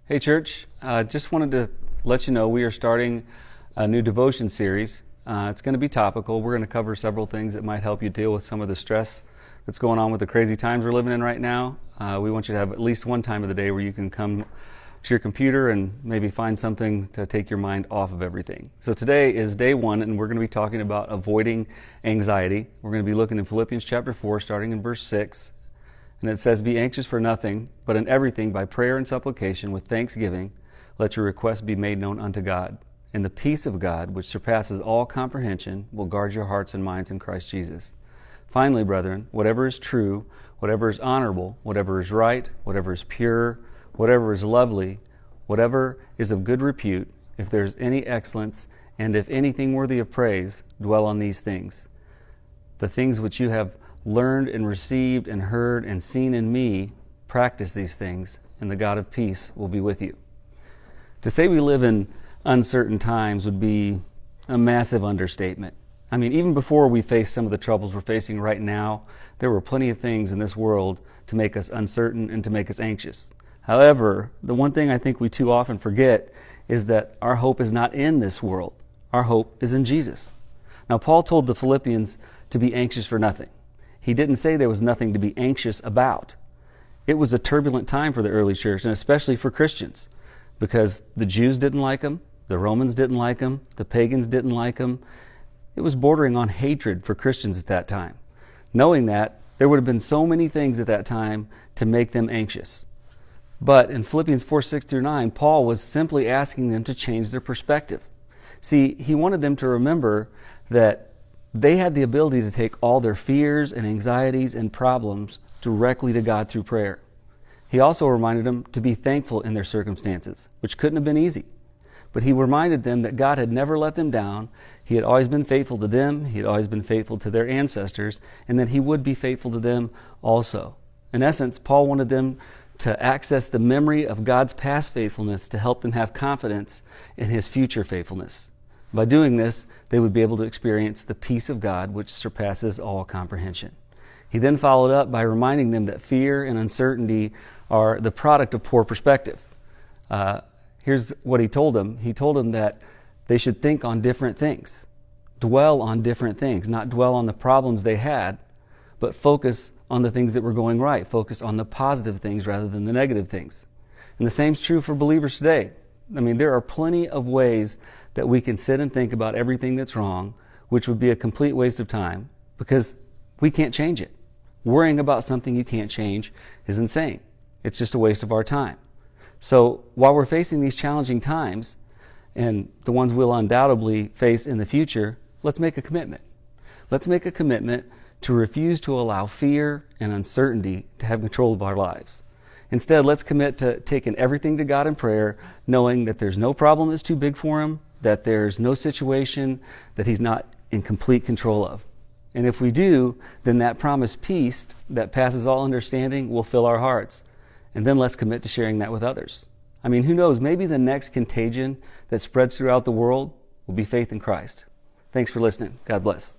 Hey church, just wanted to let you know we are starting a new devotion series. It's going to be topical. We're going to cover several things that might help you deal with some of the stress that's going on with the crazy times we're living in right now. We want you to have at least one time of the day where you can come to your computer and maybe find something to take your mind off of everything. So today is day one, and we're going to be talking about avoiding anxiety. We're going to be looking in Philippians chapter 4, starting in verse 6. And it says, "Be anxious for nothing, but in everything by prayer and supplication with thanksgiving, let your requests be made known unto God. And the peace of God, which surpasses all comprehension, will guard your hearts and minds in Christ Jesus. Finally, brethren, whatever is true, whatever is honorable, whatever is right, whatever is pure, whatever is lovely, whatever is of good repute, if there is any excellence, and if anything worthy of praise, dwell on these things. The things which you have learned and received and heard and seen in me, practice these things, and the God of peace will be with you." To say we live in uncertain times would be a massive understatement. I mean, even before we face some of the troubles we're facing right now, there were plenty of things in this world to make us uncertain and to make us anxious. However, the one thing I think we too often forget is that our hope is not in this world. Our hope is in Jesus. Now, Paul told the Philippians to be anxious for nothing. He didn't say there was nothing to be anxious about. It was a turbulent time for the early church, and especially for Christians, because the Jews didn't like him, the Romans didn't like him, the pagans didn't like him. It was bordering on hatred for Christians at that time. Knowing that, there would have been so many things at that time to make them anxious. But in Philippians 4, 6 through 9, Paul was simply asking them to change their perspective. See, he wanted them to remember that they had the ability to take all their fears and anxieties and problems directly to God through prayer. He also reminded them to be thankful in their circumstances, which couldn't have been easy. But he reminded them that God had never let them down. He had always been faithful to them. He had always been faithful to their ancestors, and that he would be faithful to them also. In essence, Paul wanted them to access the memory of God's past faithfulness to help them have confidence in his future faithfulness. By doing this, they would be able to experience the peace of God, which surpasses all comprehension. He then followed up by reminding them that fear and uncertainty are the product of poor perspective. Here's what he told them. He told them that they should think on different things, dwell on different things, not dwell on the problems they had, but focus on the things that were going right, focus on the positive things rather than the negative things. And the same is true for believers today. I mean, there are plenty of ways that we can sit and think about everything that's wrong, which would be a complete waste of time because we can't change it. Worrying about something you can't change is insane. It's just a waste of our time. So while we're facing these challenging times, and the ones we'll undoubtedly face in the future, let's make a commitment. Let's make a commitment to refuse to allow fear and uncertainty to have control of our lives. Instead, let's commit to taking everything to God in prayer, knowing that there's no problem that's too big for him, that there's no situation that he's not in complete control of. And if we do, then that promised peace that passes all understanding will fill our hearts. And then let's commit to sharing that with others. I mean, who knows, maybe the next contagion that spreads throughout the world will be faith in Christ. Thanks for listening. God bless.